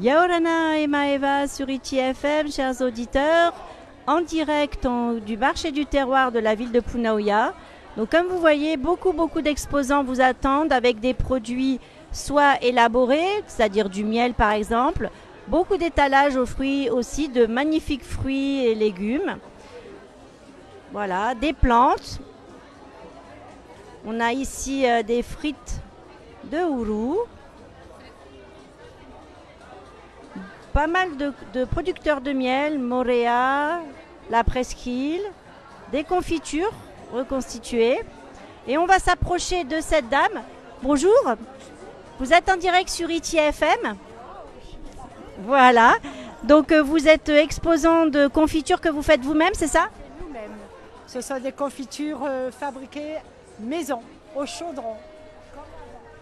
Yaorana et Maeva sur ITFM, chers auditeurs, en direct du marché du terroir de la ville de Punaouia. Donc comme vous voyez, beaucoup d'exposants vous attendent avec des produits soit élaborés, c'est-à-dire du miel par exemple, beaucoup d'étalages aux fruits aussi, de magnifiques fruits et légumes. Voilà, des plantes. On a ici des frites de Ourou. Pas mal de producteurs de miel, Moréa, la Presqu'île, des confitures reconstituées. Et on va s'approcher de cette dame. Bonjour, vous êtes en direct sur ITFM. Voilà, donc vous êtes exposant de confitures que vous faites vous-même, c'est ça? Nous-mêmes. Ce sont des confitures fabriquées maison, au chaudron.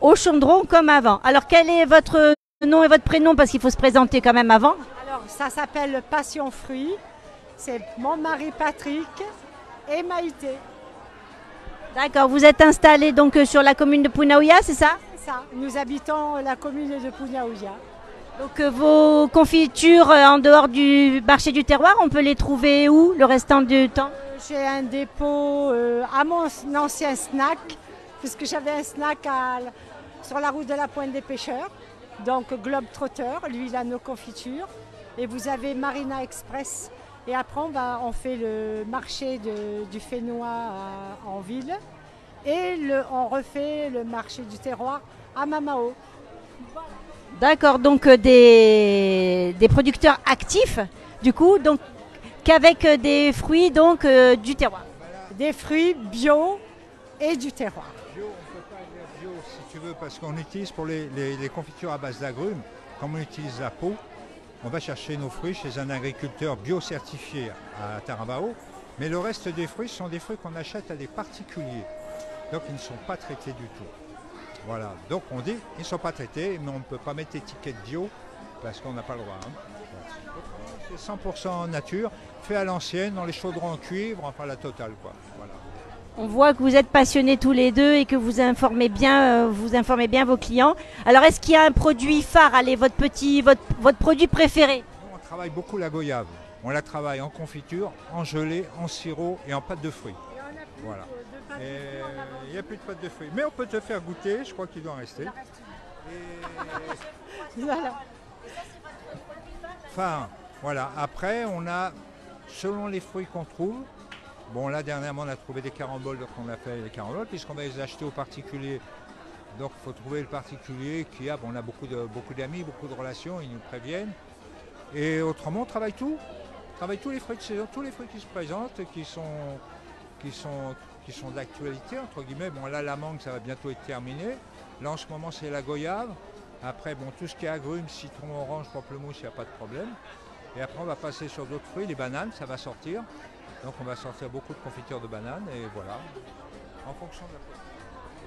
Au chaudron comme avant. Alors quel est votre nom et votre prénom parce qu'il faut se présenter quand même avant? Alors ça s'appelle Passion Fruits. C'est mon mari Patrick et Maïté. D'accord, vous êtes installé donc sur la commune de Punaouia, c'est ça? C'est ça, nous habitons la commune de Punaouia. Donc vos confitures en dehors du marché du terroir, on peut les trouver où le restant du temps? J'ai un dépôt à mon ancien snack, puisque j'avais un snack sur la route de la Pointe des Pêcheurs. Donc Globetrotter, lui il a nos confitures. Et vous avez Marina Express. Et après on fait le marché du Fénois en ville. Et on refait le marché du terroir à Mamao. D'accord, donc des producteurs actifs, du coup, donc qu'avec des fruits donc du terroir. Des fruits bio et du terroir. Bio, on ne peut pas dire bio si tu veux, parce qu'on utilise pour les confitures à base d'agrumes, comme on utilise la peau, on va chercher nos fruits chez un agriculteur bio-certifié à Tarabao, mais le reste des fruits sont des fruits qu'on achète à des particuliers, donc ils ne sont pas traités du tout. Voilà, donc on dit ils ne sont pas traités, mais on ne peut pas mettre étiquette bio parce qu'on n'a pas le droit. C'est 100% nature, fait à l'ancienne, dans les chaudrons en cuivre, enfin la totale quoi. Voilà. On voit que vous êtes passionnés tous les deux et que vous informez bien vos clients. Alors est-ce qu'il y a un produit phare, allez, votre produit préféré? Nous, on travaille beaucoup la goyave. On la travaille en confiture, en gelée, en sirop et en pâte de fruits. Voilà. Il n'y a plus de pâte de fruits. Mais on peut te faire goûter, je crois qu'il doit en rester. Voilà. Enfin, voilà. Après, on a, selon les fruits qu'on trouve, bon là dernièrement on a trouvé des caramboles, donc on a fait les caramboles, puisqu'on va les acheter aux particuliers. Donc il faut trouver le particulier qui a, bon, on a beaucoup d'amis, beaucoup de relations, ils nous préviennent. Et autrement, on travaille tout. On travaille tous les fruits de saison, tous les fruits qui se présentent, qui sont d'actualité, entre guillemets. Bon, là, la mangue, ça va bientôt être terminé. Là, en ce moment, c'est la goyave. Après, bon, tout ce qui est agrumes, citron, orange, pamplemousse, il n'y a pas de problème. Et après, on va passer sur d'autres fruits, les bananes, ça va sortir. Donc, on va sortir beaucoup de confitures de bananes, et voilà, en fonction de la...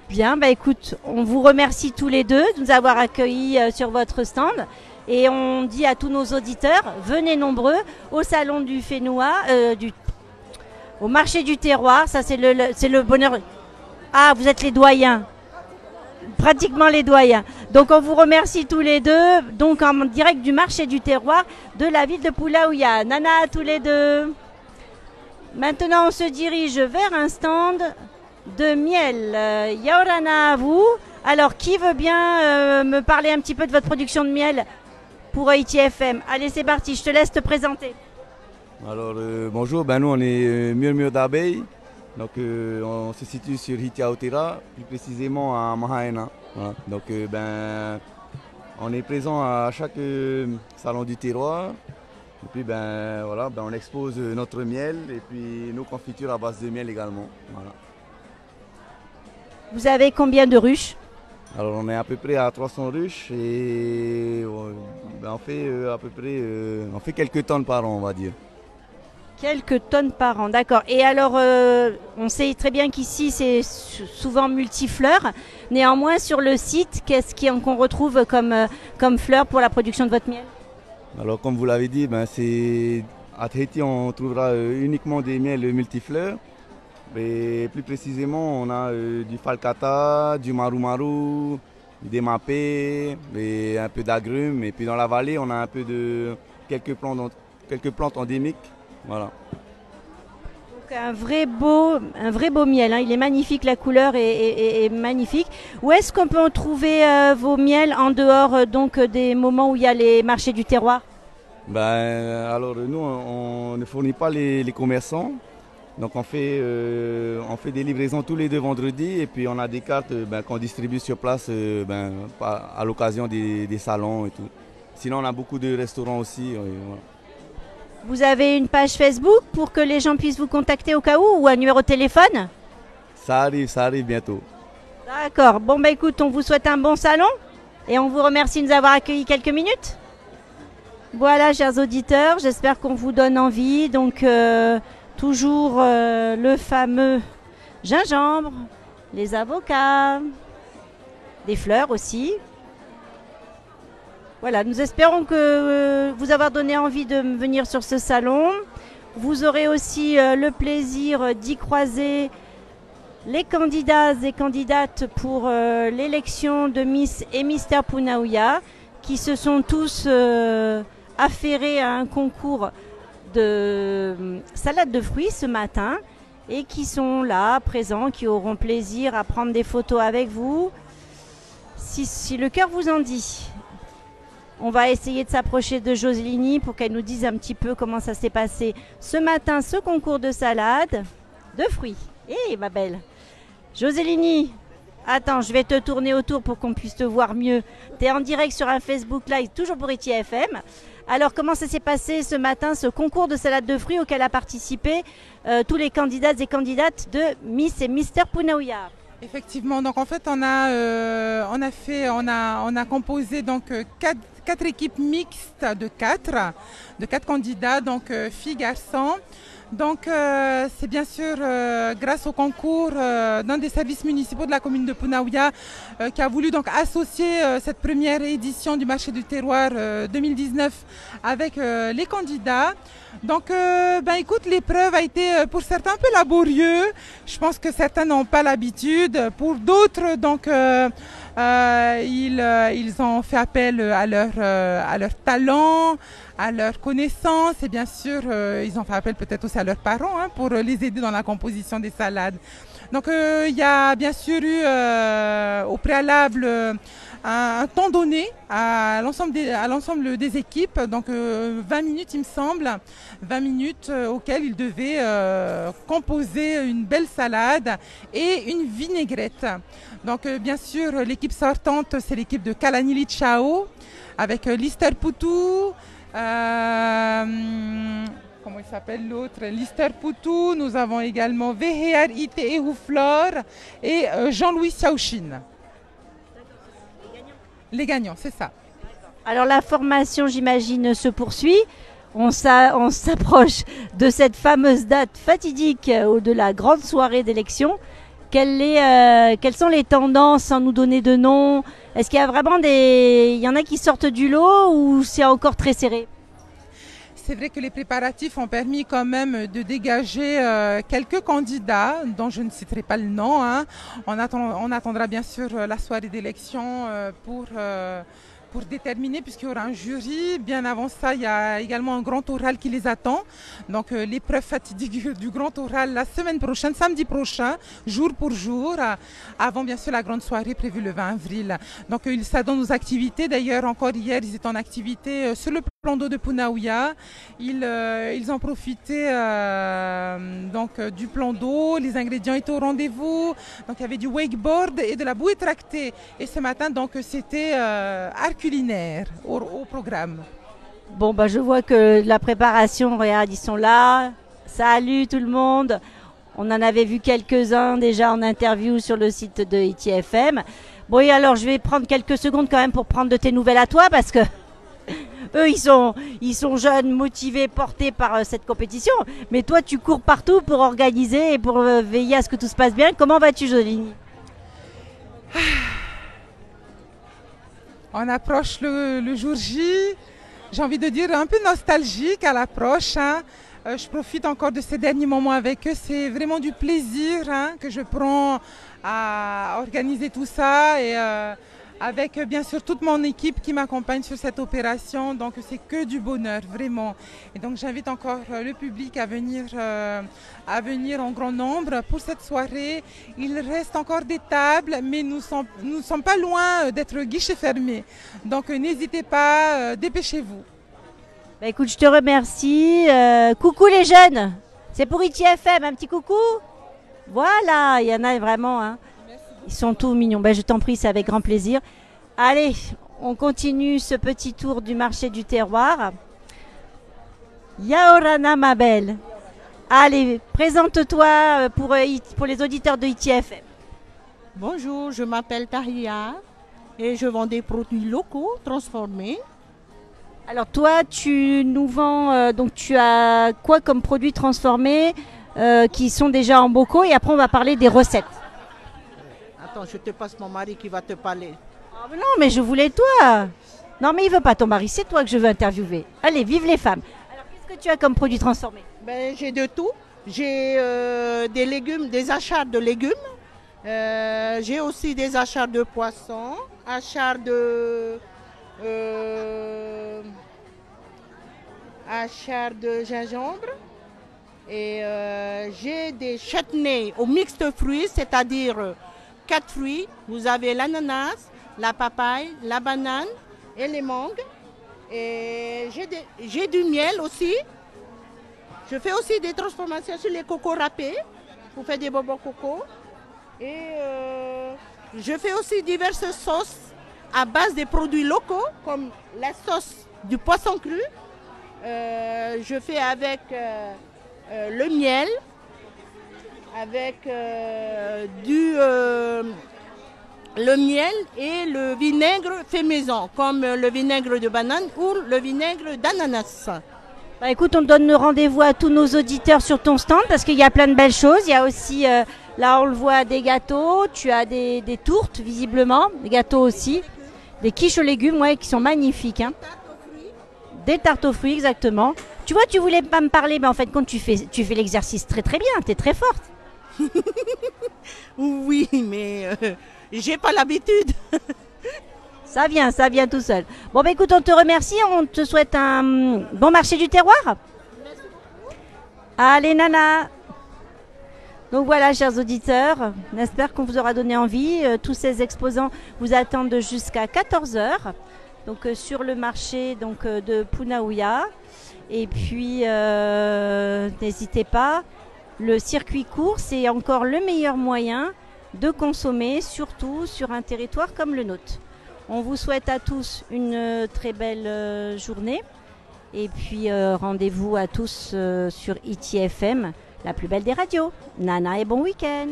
Bien, bah écoute, on vous remercie tous les deux de nous avoir accueillis sur votre stand. Et on dit à tous nos auditeurs, venez nombreux au salon du Fénois, au marché du terroir. Ça, c'est le bonheur. Ah, vous êtes les doyens. Pratiquement les doyens. Donc, on vous remercie tous les deux. Donc, en direct du marché du terroir de la ville de Punaouia. Nana à tous les deux. Maintenant, on se dirige vers un stand de miel. Yaorana à vous. Alors, qui veut bien me parler un petit peu de votre production de miel pour ITFM? Allez, c'est parti, je te laisse te présenter. Alors, bonjour, nous on est Murmure d'abeilles. Donc, on se situe sur Hitiaotira, plus précisément à Mahaena. Voilà. Donc, on est présent à chaque salon du terroir. Et puis, voilà, on expose notre miel et puis nos confitures à base de miel également. Voilà. Vous avez combien de ruches? Alors on est à peu près à 300 ruches et on fait à peu près on fait quelques tonnes par an, on va dire. Quelques tonnes par an, d'accord. Et alors, on sait très bien qu'ici c'est souvent multifleurs. Néanmoins, sur le site, qu'est-ce qu'on retrouve comme fleurs pour la production de votre miel? Alors comme vous l'avez dit, c'est à Tahiti on trouvera uniquement des miels multifleurs. Et plus précisément, on a du falcata, du maru maru, des mapés et un peu d'agrumes. Et puis dans la vallée, on a un peu de quelques plantes endémiques. Voilà. Donc un vrai beau miel, hein. Il est magnifique, la couleur est magnifique. Où est-ce qu'on peut en trouver vos miels en dehors donc des moments où il y a les marchés du terroir? Alors nous, on ne fournit pas les commerçants. Donc on fait des livraisons tous les 2 vendredis et puis on a des cartes qu'on distribue sur place à l'occasion des salons et tout. Sinon on a beaucoup de restaurants aussi. Voilà. Vous avez une page Facebook pour que les gens puissent vous contacter au cas où, ou un numéro de téléphone? Ça arrive bientôt. D'accord. Bon écoute, on vous souhaite un bon salon et on vous remercie de nous avoir accueillis quelques minutes. Voilà, chers auditeurs, j'espère qu'on vous donne envie. Donc toujours le fameux gingembre, les avocats, des fleurs aussi. Voilà, nous espérons que vous avoir donné envie de venir sur ce salon. Vous aurez aussi le plaisir d'y croiser les candidats et candidates pour l'élection de Miss et Mister Punaouia qui se sont tous affairés à un concours de salade de fruits ce matin et qui sont là, présents, qui auront plaisir à prendre des photos avec vous. Si le cœur vous en dit, on va essayer de s'approcher de Joséline pour qu'elle nous dise un petit peu comment ça s'est passé ce matin, ce concours de salade de fruits. Hé, ma belle Joséline, attends, je vais te tourner autour pour qu'on puisse te voir mieux. Tu es en direct sur un Facebook Live, toujours pour ITFM. Alors, comment ça s'est passé ce matin, ce concours de salade de fruits auquel a participé tous les candidats et candidates de Miss et Mister Punaouia? Effectivement, donc en fait on a composé donc quatre équipes mixtes de quatre candidats, donc filles, garçons. Donc c'est bien sûr grâce au concours d'un des services municipaux de la commune de Punaouia qui a voulu donc associer cette première édition du marché du terroir 2019 avec les candidats. Donc écoute, l'épreuve a été pour certains un peu laborieux. Je pense que certains n'ont pas l'habitude. Pour d'autres, donc ils ont fait appel à leur talent, à leurs connaissances et bien sûr ils ont fait appel peut-être aussi à leurs parents pour les aider dans la composition des salades. Donc il y a bien sûr eu au préalable un temps donné à l'ensemble des équipes, donc 20 minutes il me semble, 20 minutes auxquelles ils devaient composer une belle salade et une vinaigrette. Donc bien sûr l'équipe sortante c'est l'équipe de Kalanili Chao avec Lister Poutou, comment il s'appelle l'autre, Lister Poutou, nous avons également Veher Ite Ehouflor et Jean-Louis Xiaoxin. Les gagnants, c'est ça. Alors la formation, j'imagine, se poursuit. On s'approche de cette fameuse date fatidique de la grande soirée d'élection. Quelles sont les tendances sans nous donner de nom? Est-ce qu'il y a vraiment il y en a qui sortent du lot ou c'est encore très serré? C'est vrai que les préparatifs ont permis quand même de dégager quelques candidats dont je ne citerai pas le nom. On attendra bien sûr la soirée d'élection pour déterminer, puisqu'il y aura un jury. Bien avant ça, il y a également un grand oral qui les attend. Donc l'épreuve fatidique du grand oral la semaine prochaine, samedi prochain, jour pour jour, avant bien sûr la grande soirée prévue le 20 avril. Donc ils s'adonnent aux activités. D'ailleurs, encore hier, ils étaient en activité sur le plan d'eau de Punaouia. Ils ont profité donc du plan d'eau. Les ingrédients étaient au rendez-vous. Donc il y avait du wakeboard et de la bouée tractée. Et ce matin, donc c'était art culinaire au programme. Bon, je vois que la préparation, regarde, ils sont là. Salut tout le monde. On en avait vu quelques-uns déjà en interview sur le site de ITFM. Bon, et alors je vais prendre quelques secondes quand même pour prendre de tes nouvelles à toi parce que eux, ils sont jeunes, motivés, portés par cette compétition. Mais toi, tu cours partout pour organiser et pour veiller à ce que tout se passe bien. Comment vas-tu, Joséline? On approche le jour J. J'ai envie de dire un peu nostalgique à l'approche. Je profite encore de ces derniers moments avec eux. C'est vraiment du plaisir que je prends à organiser tout ça et avec bien sûr toute mon équipe qui m'accompagne sur cette opération. Donc c'est que du bonheur, vraiment. Et donc j'invite encore le public à venir en grand nombre pour cette soirée. Il reste encore des tables, mais nous sommes pas loin d'être guichet fermé. Donc n'hésitez pas, dépêchez-vous. Bah, écoute, je te remercie. Coucou les jeunes, c'est pour ITFM, un petit coucou. Voilà, il y en a vraiment, hein. Ils sont tous mignons. Ben, je t'en prie, c'est avec grand plaisir. Allez, on continue ce petit tour du marché du terroir. Yaorana, ma belle. Allez, présente-toi pour les auditeurs de ITFM. Bonjour, je m'appelle Tahia et je vends des produits locaux transformés. Alors toi, tu nous vends, donc tu as quoi comme produits transformés qui sont déjà en bocaux, et après on va parler des recettes. Attends, je te passe mon mari qui va te parler. Oh, mais non, mais je voulais toi. Non, mais il veut pas ton mari, c'est toi que je veux interviewer. Allez, vive les femmes. Alors qu'est-ce que tu as comme produits transformés? Ben, j'ai de tout. J'ai des légumes, des achats de légumes. J'ai aussi des achats de poissons, achats de gingembre. Et j'ai des chutneys au mix de fruits, c'est-à-dire 4 fruits. Vous avez l'ananas, la papaye, la banane et les mangues. Et j'ai du miel aussi. Je fais aussi des transformations sur les cocos râpés pour faire des bonbons coco. Et je fais aussi diverses sauces à base des produits locaux, comme la sauce du poisson cru. Je fais avec le miel, avec le miel et le vinaigre fait maison, comme le vinaigre de banane ou le vinaigre d'ananas. Bah, écoute, on donne rendez-vous à tous nos auditeurs sur ton stand parce qu'il y a plein de belles choses. Il y a aussi, là on le voit, des gâteaux, tu as des tourtes visiblement, des gâteaux aussi, des quiches aux légumes, ouais, qui sont magnifiques. Hein. Des tartes aux fruits, exactement. Tu vois, tu voulais pas me parler, mais en fait, quand tu fais l'exercice très très bien, tu es très forte. Oui, mais j'ai pas l'habitude. Ça vient tout seul. Bon, bah écoute, on te remercie, on te souhaite un bon marché du terroir. Merci beaucoup. Allez, Nana. Donc voilà, chers auditeurs, on espère qu'on vous aura donné envie. Tous ces exposants vous attendent jusqu'à 14h. Donc sur le marché donc, de Punaouia. Et puis, n'hésitez pas, le circuit court, c'est encore le meilleur moyen de consommer, surtout sur un territoire comme le nôtre. On vous souhaite à tous une très belle journée. Et puis, rendez-vous à tous sur ITFM, la plus belle des radios. Nana et bon week-end.